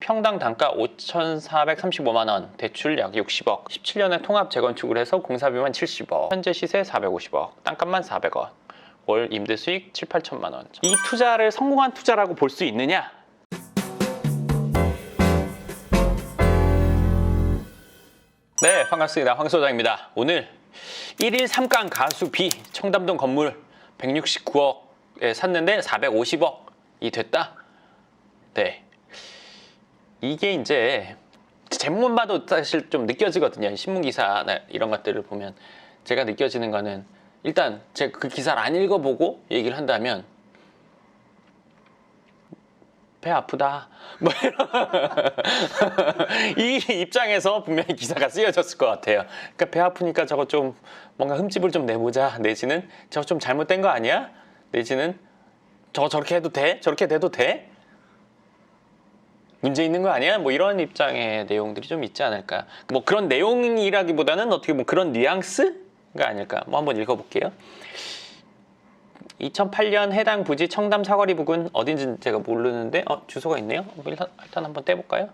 평당 단가 5,435만 원, 대출 약 60억, 17년에 통합 재건축을 해서 공사비만 70억, 현재 시세 450억, 땅값만 400억, 월 임대 수익 7, 8천만 원. 이 투자를 성공한 투자라고 볼 수 있느냐? 네, 반갑습니다. 황 소장입니다. 오늘 1일 3강 가수 B 청담동 건물 169억에 샀는데 450억이 됐다? 네. 이게 이제 제목만 봐도 사실 좀 느껴지거든요. 신문기사나 이런 것들을 보면 제가 느껴지는 거는 일단 제가 그 기사를 안 읽어보고 얘기를 한다면 배 아프다 뭐 이런 이 입장에서 분명히 기사가 쓰여졌을 것 같아요. 그러니까 배 아프니까 저거 좀 뭔가 흠집을 좀 내보자, 내지는 저거 좀 잘못된 거 아니야? 내지는 저거 저렇게 해도 돼? 저렇게 돼도 돼? 문제 있는 거 아니야? 뭐 이런 입장의 내용들이 좀 있지 않을까. 뭐 그런 내용이라기보다는 어떻게 보면 그런 뉘앙스가 아닐까. 뭐 한번 읽어볼게요. 2008년 해당 부지 청담 사거리 부근 어딘지 제가 모르는데 주소가 있네요. 일단 한번 떼볼까요?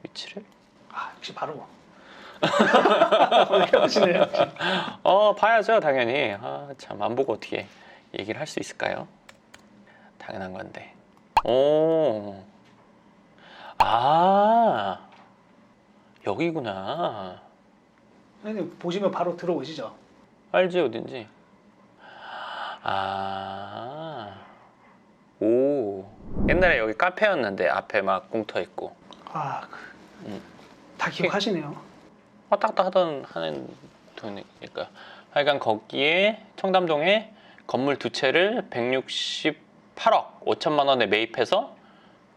위치를. 역시 바로 해보시네요. 봐야죠 당연히. 참 안 보고 어떻게 얘기를 할 수 있을까요? 당연한 건데. 여기구나. 선생님 보시면 바로 들어오시죠. 알지 어딘지. 옛날에 여기 카페였는데 앞에 막 공터 있고. 다 기억하시네요. 왔다 갔다 하는 돈이니까. 하여간 거기에 청담동에 건물 두 채를 168억 5천만 원에 매입해서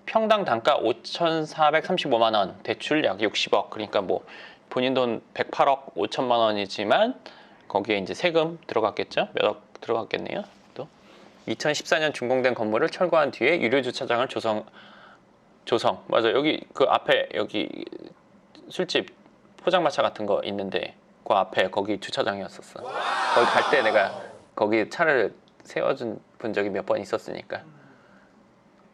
평당 단가 5,435만 원, 대출 약 60억. 그러니까 뭐 본인 돈 108억 5천만 원이지만 거기에 이제 세금 들어갔겠죠? 몇 억 들어갔겠네요. 또 2014년 준공된 건물을 철거한 뒤에 유료 주차장을 조성. 맞아. 여기 그 앞에 여기 술집 포장마차 같은 거 있는데 그 앞에 거기 주차장이었었어. 거기 갈 때 내가 거기 차를 세워준 본 적이 몇 번 있었으니까.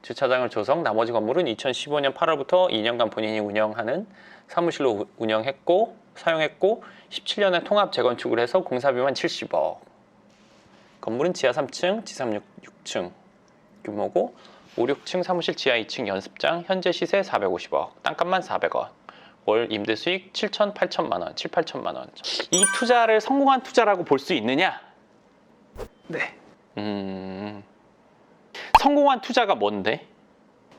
주차장을 조성, 나머지 건물은 2015년 8월부터 2년간 본인이 운영하는 사무실로 운영했고 사용했고 17년에 통합 재건축을 해서 공사비만 70억. 건물은 지하 3층, 지상 6층 규모고 5, 6층 사무실 지하 2층 연습장, 현재 시세 450억, 땅값만 400억, 월 임대 수익 7천, 8천만 원, 7, 8천만 원. 이 투자를 성공한 투자라고 볼 수 있느냐? 네. 성공한 투자가 뭔데?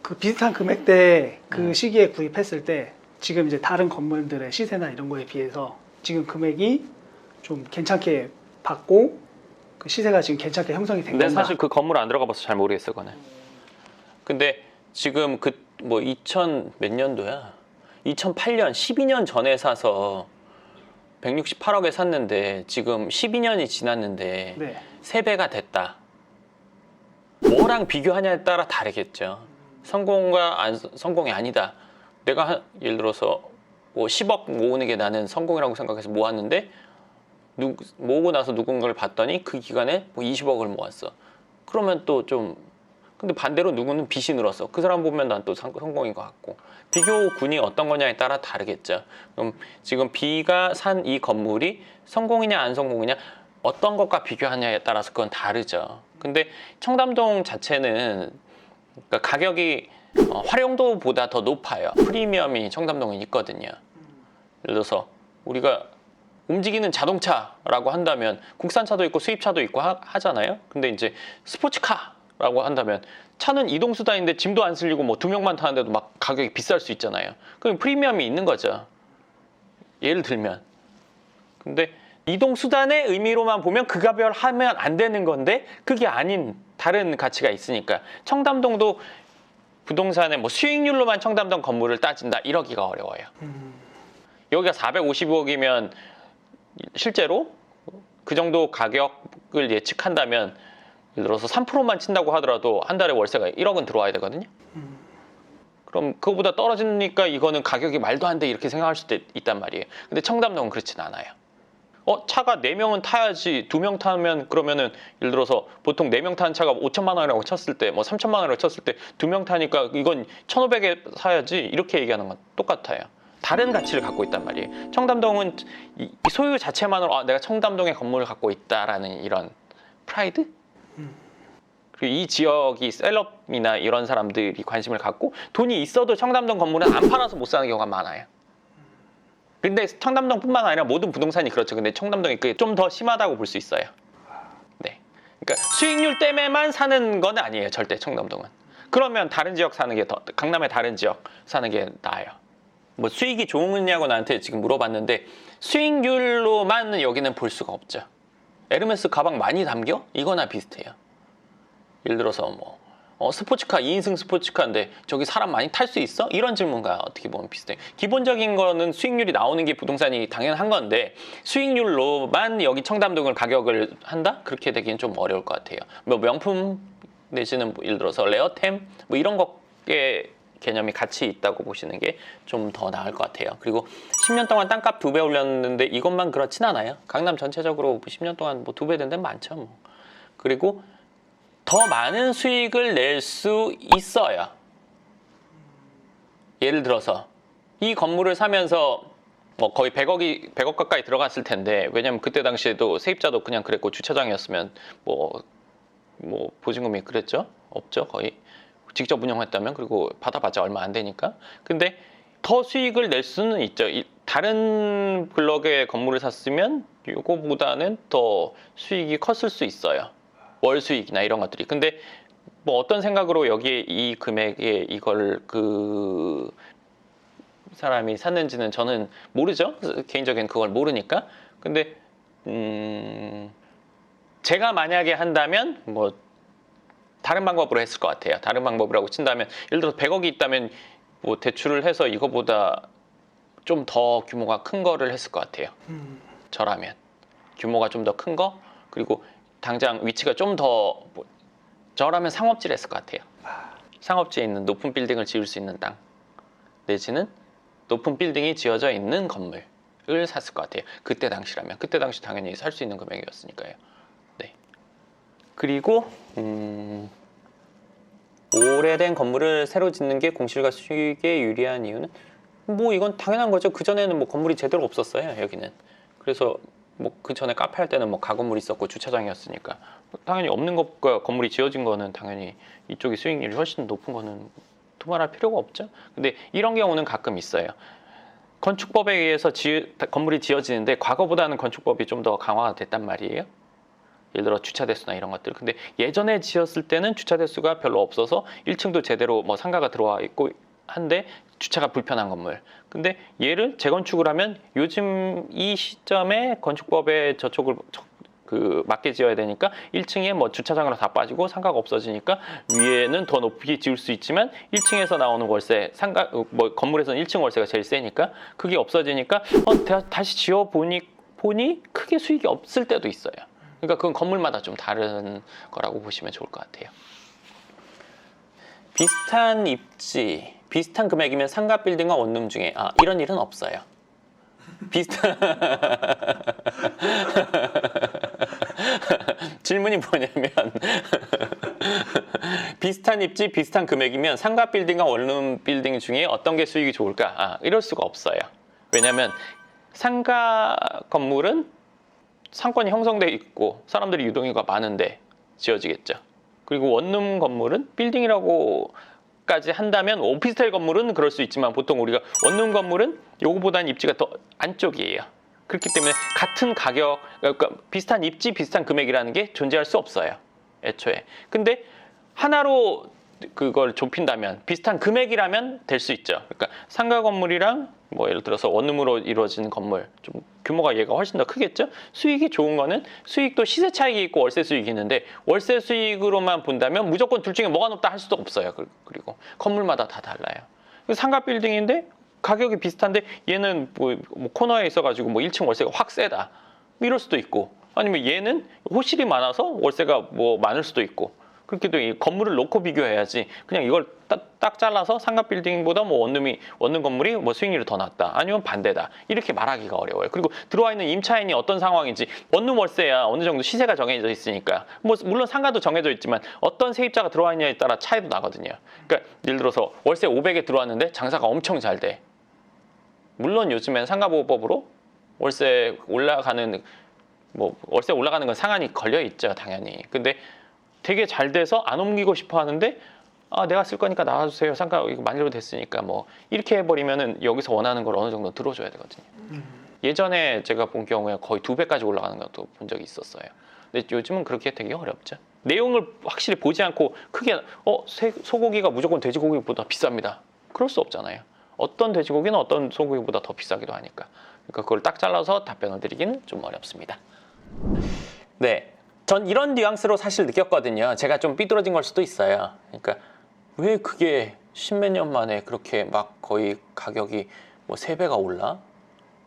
그 비슷한 금액대 그 시기에 구입했을 때 지금 이제 다른 건물들의 시세나 이런 거에 비해서 지금 금액이 좀 괜찮게 받고 그 시세가 지금 괜찮게 형성이 된 근데 건가? 사실 그 건물 안 들어가 봐서 잘 모르겠어 그거는. 근데 지금 그 뭐 2000 몇 년도야? 2008년 12년 전에 사서 168억에 샀는데 지금 12년이 지났는데 네. 3배가 됐다. 뭐랑 비교하냐에 따라 다르겠죠. 성공과 성공이 아니다. 내가 예를 들어서 뭐 10억 모으는 게 나는 성공이라고 생각해서 모았는데 모으고 나서 누군가를 봤더니 그 기간에 뭐 20억을 모았어. 그러면 또 좀 근데 반대로 누구는 빚이 늘었어. 그 사람 보면 난 또 성공인 것 같고. 비교군이 어떤 거냐에 따라 다르겠죠. 그럼 지금 B가 산 이 건물이 성공이냐 안 성공이냐 어떤 것과 비교하냐에 따라서 그건 다르죠. 근데 청담동 자체는 그러니까 가격이 활용도보다 더 높아요. 프리미엄이 청담동에 있거든요. 예를 들어서 우리가 움직이는 자동차라고 한다면 국산차도 있고 수입차도 있고 하잖아요. 근데 이제 스포츠카라고 한다면 차는 이동수단인데 짐도 안 실리고 뭐 2명만 타는데도 막 가격이 비쌀 수 있잖아요. 그럼 프리미엄이 있는 거죠. 예를 들면. 근데 이동수단의 의미로만 보면 그 가별 하면 안 되는 건데 그게 아닌 다른 가치가 있으니까 청담동도 부동산의 뭐 수익률로만 청담동 건물을 따진다 이러기가 어려워요. 여기가 455억이면 실제로 그 정도 가격을 예측한다면 예를 들어서 3%만 친다고 하더라도 한 달에 월세가 1억은 들어와야 되거든요. 그럼 그거보다 떨어지니까 이거는 가격이 말도 안 돼 이렇게 생각할 수도 있단 말이에요. 근데 청담동은 그렇진 않아요. 차가 4명은 타야지 2명 타면 그러면은 예를 들어서 보통 4명 타는 차가 5천만 원이라고 쳤을 때 뭐 3천만 원이라고 쳤을 때 2명 타니까 이건 1,500에 사야지 이렇게 얘기하는 건 똑같아요. 다른 가치를 갖고 있단 말이에요. 청담동은 이 소유 자체만으로 내가 청담동에 건물을 갖고 있다라는 이런 프라이드? 그리고 이 지역이 셀럽이나 이런 사람들이 관심을 갖고 돈이 있어도 청담동 건물은 안 팔아서 못 사는 경우가 많아요. 근데 청담동뿐만 아니라 모든 부동산이 그렇죠. 근데 청담동이 그게 좀 더 심하다고 볼 수 있어요. 네. 그러니까 수익률 때문에만 사는 건 아니에요. 절대 청담동은. 그러면 다른 지역 사는 게 더, 강남의 다른 지역 사는 게 나아요. 뭐 수익이 좋으냐고 나한테 지금 물어봤는데 수익률로만 여기는 볼 수가 없죠. 에르메스 가방 많이 담겨? 이거나 비슷해요. 예를 들어서 뭐 스포츠카 2인승 스포츠카인데 저기 사람 많이 탈 수 있어? 이런 질문과 어떻게 보면 비슷해요. 기본적인 거는 수익률이 나오는 게 부동산이 당연한 건데 수익률로만 여기 청담동을 가격을 한다? 그렇게 되기는 좀 어려울 것 같아요. 뭐 명품 내지는 뭐 예를 들어서 레어템 뭐 이런 것의 개념이 같이 있다고 보시는 게 좀 더 나을 것 같아요. 그리고 10년 동안 땅값 2배 올렸는데 이것만 그렇진 않아요. 강남 전체적으로 10년 동안 뭐 2배 된 데는 많죠. 뭐. 그리고 더 많은 수익을 낼 수 있어요. 예를 들어서 이 건물을 사면서 뭐 거의 100억 가까이 들어갔을 텐데 왜냐면 그때 당시에도 세입자도 그냥 그랬고 주차장이었으면 뭐 보증금이 그랬죠? 없죠 거의. 직접 운영했다면 그리고 받아봤자 얼마 안 되니까. 근데 더 수익을 낼 수는 있죠. 다른 블럭의 건물을 샀으면 이거보다는 더 수익이 컸을 수 있어요. 월 수익이나 이런 것들이. 근데 뭐 어떤 생각으로 여기에 이 금액에 이걸 그 사람이 샀는지는 저는 모르죠. 개인적인 그걸 모르니까. 근데 제가 만약에 한다면 뭐 다른 방법으로 했을 것 같아요. 다른 방법이라고 친다면 예를 들어서 100억이 있다면 뭐 대출을 해서 이거보다 좀 더 규모가 큰 거를 했을 것 같아요. 저라면 규모가 좀 더 큰 거 그리고 당장 위치가 좀 더 저라면 상업지를 했을 것 같아요. 상업지에 있는 높은 빌딩을 지을 수 있는 땅 내지는 높은 빌딩이 지어져 있는 건물을 샀을 것 같아요. 그때 당시라면. 그때 당시 당연히 살 수 있는 금액이었으니까요. 네. 그리고 오래된 건물을 새로 짓는 게 공실과 수익에 유리한 이유는 뭐 이건 당연한 거죠. 그전에는 뭐 건물이 제대로 없었어요. 여기는. 그래서 뭐 그 전에 카페 할 때는 뭐 가건물 있었고 주차장이었으니까 당연히 없는 것과 건물이 지어진 거는 당연히 이쪽이 수익률이 훨씬 높은 거는 두말할 필요가 없죠. 근데 이런 경우는 가끔 있어요. 건축법에 의해서 건물이 지어지는데 과거보다는 건축법이 좀 더 강화가 됐단 말이에요. 예를 들어 주차 대수나 이런 것들. 근데 예전에 지었을 때는 주차 대수가 별로 없어서 1층도 제대로 뭐 상가가 들어와 있고 한데 주차가 불편한 건물. 근데 얘를 재건축을 하면 요즘 이 시점에 건축법에 저쪽을 맞게 지어야 되니까 1층에 뭐 주차장으로 다 빠지고 상가가 없어지니까 위에는 더 높이 지을 수 있지만 1층에서 나오는 월세 상가 뭐 건물에서는 1층 월세가 제일 세니까 그게 없어지니까 다시 지어 보니 크게 수익이 없을 때도 있어요. 그러니까 그건 건물마다 좀 다른 거라고 보시면 좋을 것 같아요. 비슷한 입지, 비슷한 금액이면 상가 빌딩과 원룸 중에 이런 일은 없어요. 비슷한 질문이 뭐냐면 비슷한 입지, 비슷한 금액이면 상가 빌딩과 원룸 빌딩 중에 어떤 게 수익이 좋을까? 이럴 수가 없어요. 왜냐하면 상가 건물은 상권이 형성돼 있고 사람들이 유동인구가 많은데 지어지겠죠. 그리고 원룸 건물은 빌딩이라고까지 한다면 오피스텔 건물은 그럴 수 있지만 보통 우리가 원룸 건물은 요거보다는 입지가 더 안쪽이에요. 그렇기 때문에 같은 가격, 그러니까 비슷한 입지, 비슷한 금액이라는 게 존재할 수 없어요. 애초에. 근데 하나로 그걸 좁힌다면 비슷한 금액이라면 될 수 있죠. 그러니까 상가 건물이랑 뭐 예를 들어서 원룸으로 이루어진 건물 좀 규모가 얘가 훨씬 더 크겠죠. 수익이 좋은 거는 수익도 시세 차익이 있고 월세 수익이 있는데 월세 수익으로만 본다면 무조건 둘 중에 뭐가 높다 할 수도 없어요. 그리고 건물마다 다 달라요. 상가 빌딩인데 가격이 비슷한데 얘는 뭐 코너에 있어가지고 뭐 1층 월세가 확 세다 이럴 수도 있고 아니면 얘는 호실이 많아서 월세가 뭐 많을 수도 있고 그렇게도 이 건물을 놓고 비교해야지 그냥 이걸 딱 잘라서 상가 빌딩보다 뭐 원룸 건물이 뭐 수익률이 더 낮다 아니면 반대다 이렇게 말하기가 어려워요. 그리고 들어와 있는 임차인이 어떤 상황인지 원룸 월세야 어느 정도 시세가 정해져 있으니까 뭐 물론 상가도 정해져 있지만 어떤 세입자가 들어와 있냐에 따라 차이도 나거든요. 그러니까 예를 들어서 월세 500에 들어왔는데 장사가 엄청 잘 돼. 물론 요즘엔 상가보호법으로 월세 올라가는 건 상한이 걸려 있죠 당연히. 근데 되게 잘 돼서 안 옮기고 싶어 하는데 내가 쓸 거니까 나와주세요. 상가 이거 만료로 됐으니까 뭐 이렇게 해버리면은 여기서 원하는 걸 어느 정도 들어줘야 되거든요. 예전에 제가 본 경우에 거의 2배까지 올라가는 것도 본 적이 있었어요. 근데 요즘은 그렇게 되게 어렵죠. 내용을 확실히 보지 않고 크게 소고기가 무조건 돼지고기보다 비쌉니다. 그럴 수 없잖아요. 어떤 돼지고기는 어떤 소고기보다 더 비싸기도 하니까. 그러니까 그걸 딱 잘라서 답변을 드리기는 좀 어렵습니다. 네. 전 이런 뉘앙스로 사실 느꼈거든요. 제가 좀 삐뚤어진 걸 수도 있어요. 그러니까 왜 그게 십몇 년 만에 그렇게 막 거의 가격이 뭐 3배가 올라?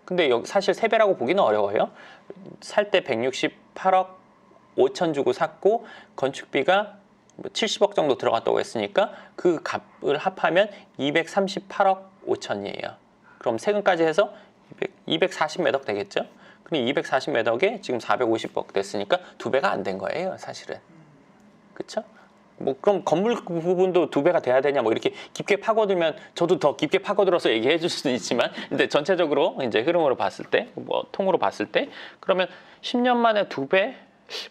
근데 여기 사실 3배라고 보기는 어려워요. 살 때 168억 5천 주고 샀고 건축비가 70억 정도 들어갔다고 했으니까 그 값을 합하면 238억 5천이에요. 그럼 세금까지 해서 240 몇 억 되겠죠? 근데 240 몇 억에 지금 450억 됐으니까 2배가 안 된 거예요, 사실은. 그쵸? 뭐 그럼 건물 부분도 2배가 돼야 되냐 뭐 이렇게 깊게 파고들면 저도 더 깊게 파고들어서 얘기해 줄 수는 있지만 근데 전체적으로 이제 흐름으로 봤을 때 뭐 통으로 봤을 때 그러면 10년 만에 2배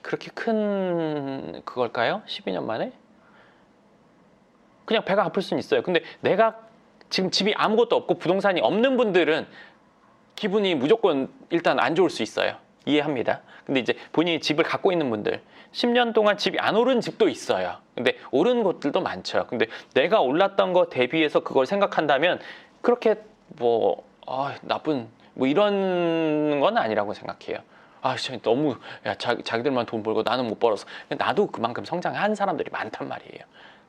그렇게 큰 그걸까요? 12년 만에? 그냥 배가 아플 수는 있어요. 근데 내가 지금 집이 아무것도 없고 부동산이 없는 분들은 기분이 무조건 일단 안 좋을 수 있어요. 이해합니다. 근데 이제 본인이 집을 갖고 있는 분들 10년 동안 집이 안 오른 집도 있어요. 근데 오른 곳들도 많죠. 근데 내가 올랐던 거 대비해서 그걸 생각한다면 그렇게 나쁜 뭐 이런 건 아니라고 생각해요. 진짜 너무 자기들만 돈 벌고 나는 못 벌어서 나도 그만큼 성장한 사람들이 많단 말이에요.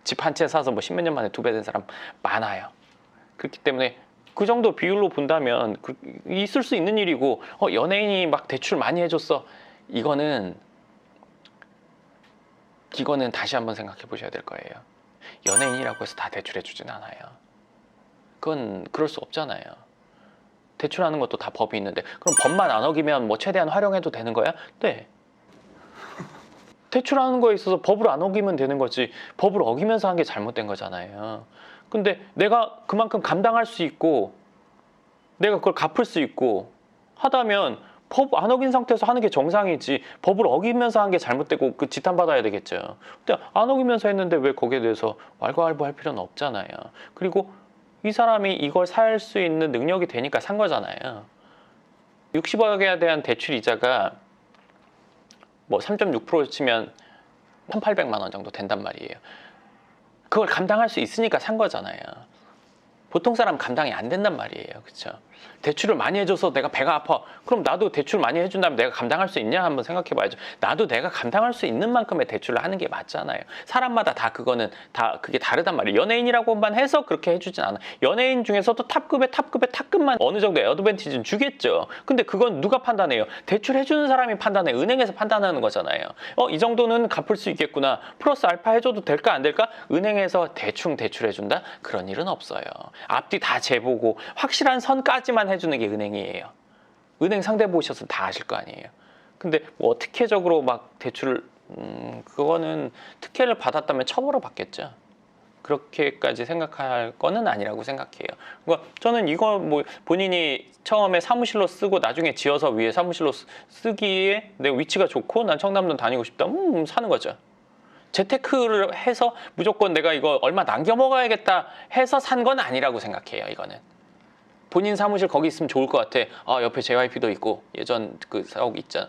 집 한 채 사서 뭐 10몇 년 만에 2배 된 사람 많아요. 그렇기 때문에 그 정도 비율로 본다면 있을 수 있는 일이고 연예인이 막 대출 많이 해줬어. 이거는 다시 한번 생각해 보셔야 될 거예요. 연예인이라고 해서 다 대출해 주진 않아요. 그건 그럴 수 없잖아요. 대출하는 것도 다 법이 있는데 그럼 법만 안 어기면 뭐 최대한 활용해도 되는 거야? 네. 대출하는 거에 있어서 법을 안 어기면 되는 거지 법을 어기면서 한 게 잘못된 거잖아요. 근데 내가 그만큼 감당할 수 있고 내가 그걸 갚을 수 있고 하다면 법 안 어긴 상태에서 하는 게 정상이지 법을 어기면서 한 게 잘못되고 그 지탄받아야 되겠죠. 근데 안 어기면서 했는데 왜 거기에 대해서 왈가왈부할 필요는 없잖아요. 그리고 이 사람이 이걸 살 수 있는 능력이 되니까 산 거잖아요. 60억에 대한 대출 이자가 뭐 3.6% 치면 1,800만 원 정도 된단 말이에요. 그걸 감당할 수 있으니까 산 거잖아요. 보통 사람 감당이 안 된단 말이에요. 그렇죠? 대출을 많이 해줘서 내가 배가 아파. 그럼 나도 대출 많이 해준다면 내가 감당할 수 있냐 한번 생각해 봐야죠. 나도 내가 감당할 수 있는 만큼의 대출을 하는 게 맞잖아요. 사람마다 다 그게 다르단 말이에요. 연예인이라고만 해서 그렇게 해주진 않아요. 연예인 중에서도 탑급만 어느 정도 어드밴티지는 주겠죠. 근데 그건 누가 판단해요? 대출 해주는 사람이 판단해요. 은행에서 판단하는 거잖아요. 이 정도는 갚을 수 있겠구나. 플러스 알파 해줘도 될까 안 될까? 은행에서 대충 대출해준다? 그런 일은 없어요. 앞뒤 다 재보고 확실한 선까지만 해주는 게 은행이에요. 은행 상대 보셔서 다 아실 거 아니에요. 근데 뭐 특혜적으로 막 대출을 그거는 특혜를 받았다면 처벌을 받겠죠. 그렇게까지 생각할 거는 아니라고 생각해요. 그러니까 저는 이거 뭐 본인이 처음에 사무실로 쓰고 나중에 지어서 위에 사무실로 쓰기에 내 위치가 좋고 난 청담동 다니고 싶다. 사는 거죠. 재테크를 해서 무조건 내가 이거 얼마 남겨 먹어야겠다 해서 산 건 아니라고 생각해요. 이거는 본인 사무실 거기 있으면 좋을 것 같아. 옆에 JYP도 있고 예전 그 사옥 있잖아.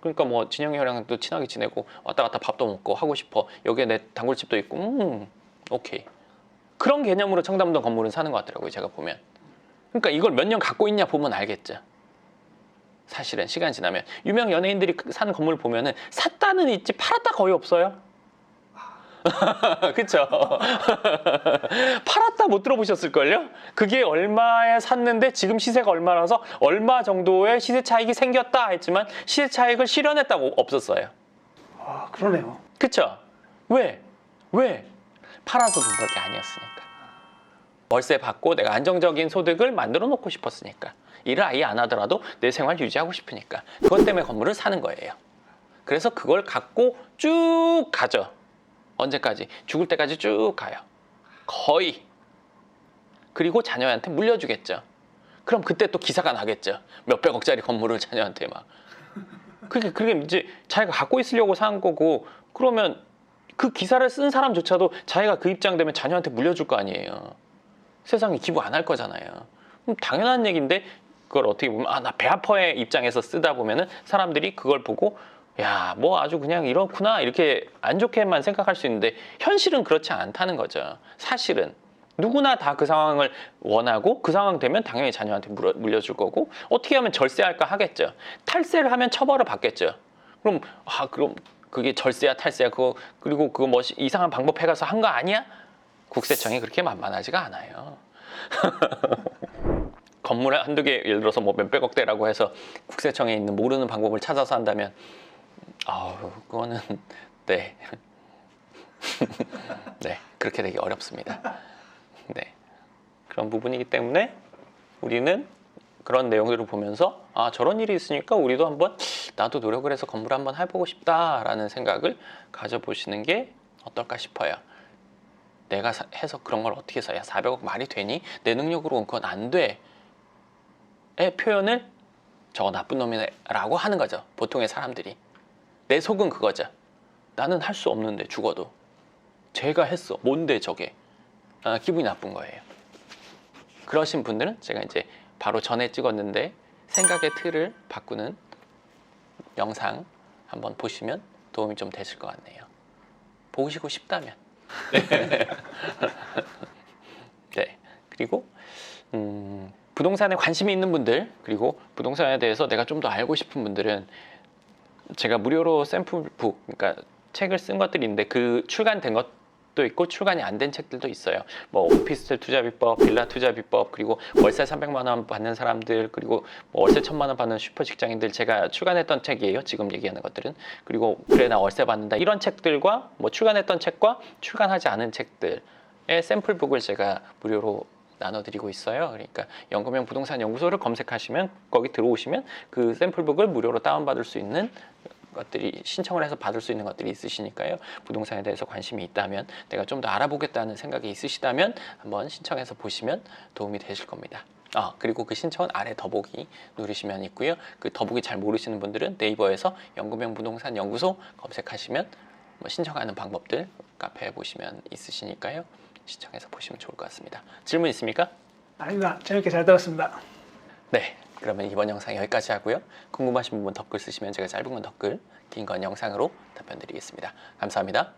그러니까 뭐 진영이 형이랑 또 친하게 지내고 왔다 갔다 밥도 먹고 하고 싶어. 여기에 내 단골집도 있고 오케이. 그런 개념으로 청담동 건물은 사는 것 같더라고요. 제가 보면. 그러니까 이걸 몇 년 갖고 있냐 보면 알겠죠. 사실은 시간 지나면 유명 연예인들이 사는 건물 보면은 샀다는 있지 팔았다 거의 없어요. 그쵸? 팔았다 못 들어보셨을걸요? 그게 얼마에 샀는데 지금 시세가 얼마라서 얼마 정도의 시세 차익이 생겼다 했지만 시세 차익을 실현했다고 없었어요. 그러네요. 그쵸? 왜? 팔아서 돈 벌 게 아니었으니까. 월세 받고 내가 안정적인 소득을 만들어 놓고 싶었으니까. 일을 아예 안 하더라도 내 생활 유지하고 싶으니까. 그것 때문에 건물을 사는 거예요. 그래서 그걸 갖고 쭉 가죠. 언제까지? 죽을 때까지 쭉 가요. 거의. 그리고 자녀한테 물려주겠죠. 그럼 그때 또 기사가 나겠죠. 몇백억짜리 건물을 자녀한테 막. 그게 이제 자기가 갖고 있으려고 산 거고, 그러면 그 기사를 쓴 사람조차도 자기가 그 입장 되면 자녀한테 물려줄 거 아니에요. 세상에 기부 안 할 거잖아요. 그럼 당연한 얘기인데 그걸 어떻게 보면 나 배 아파의 입장에서 쓰다 보면은 사람들이 그걸 보고 야, 뭐 아주 그냥 이렇구나 이렇게 안 좋게만 생각할 수 있는데 현실은 그렇지 않다는 거죠. 사실은 누구나 다 그 상황을 원하고 그 상황 되면 당연히 자녀한테 물려줄 거고 어떻게 하면 절세할까 하겠죠. 탈세를 하면 처벌을 받겠죠. 그럼 그게 절세야 탈세야 그리고 그거 뭐 이상한 방법 해가서 한 거 아니야? 국세청이 그렇게 만만하지가 않아요. 건물 한두 개 예를 들어서 뭐 몇백억대라고 해서 국세청에 있는 모르는 방법을 찾아서 한다면 그거는 네. 네, 그렇게 되기 어렵습니다. 네. 그런 부분이기 때문에 우리는 그런 내용들을 보면서 저런 일이 있으니까 우리도 한번 나도 노력을 해서 건물 한번 해보고 싶다라는 생각을 가져보시는 게 어떨까 싶어요. 내가 해서 그런 걸 어떻게 해서 400억 말이 되니? 내 능력으로는 그건 안 돼. 의 표현을 저거 나쁜 놈이라고 하는 거죠. 보통의 사람들이. 내 속은 그거죠. 나는 할 수 없는데 죽어도. 쟤가 했어. 뭔데 저게. 기분이 나쁜 거예요. 그러신 분들은 제가 이제 바로 전에 찍었는데 생각의 틀을 바꾸는 영상 한번 보시면 도움이 좀 되실 것 같네요. 보시고 싶다면. 네. 그리고 부동산에 관심이 있는 분들 그리고 부동산에 대해서 내가 좀 더 알고 싶은 분들은 제가 무료로 샘플북 그러니까 책을 쓴 것들이 있는데 그 출간된 것도 있고 출간이 안 된 책들도 있어요. 뭐 오피스텔 투자 비법, 빌라 투자 비법, 그리고 월세 300만 원 받는 사람들, 그리고 뭐 월세 1000만 원 받는 슈퍼 직장인들 제가 출간했던 책이에요. 지금 얘기하는 것들은. 그리고 그래 나 월세 받는다 이런 책들과 뭐 출간했던 책과 출간하지 않은 책들의 샘플북을 제가 무료로 나눠드리고 있어요. 그러니까 연금형 부동산 연구소를 검색하시면 거기 들어오시면 그 샘플북을 무료로 다운받을 수 있는 것들이 신청을 해서 받을 수 있는 것들이 있으시니까요. 부동산에 대해서 관심이 있다면 내가 좀 더 알아보겠다는 생각이 있으시다면 한번 신청해서 보시면 도움이 되실 겁니다. 그리고 그 신청은 아래 더보기 누르시면 있고요. 그 더보기 잘 모르시는 분들은 네이버에서 연금형 부동산 연구소 검색하시면 뭐 신청하는 방법들 카페에 보시면 있으시니까요. 신청해서 보시면 좋을 것 같습니다. 질문 있습니까? 아닙니다. 재밌게 잘 들었습니다. 네, 그러면 이번 영상 여기까지 하고요. 궁금하신 부분 댓글 쓰시면 제가 짧은 건 댓글, 긴 건 영상으로 답변 드리겠습니다. 감사합니다.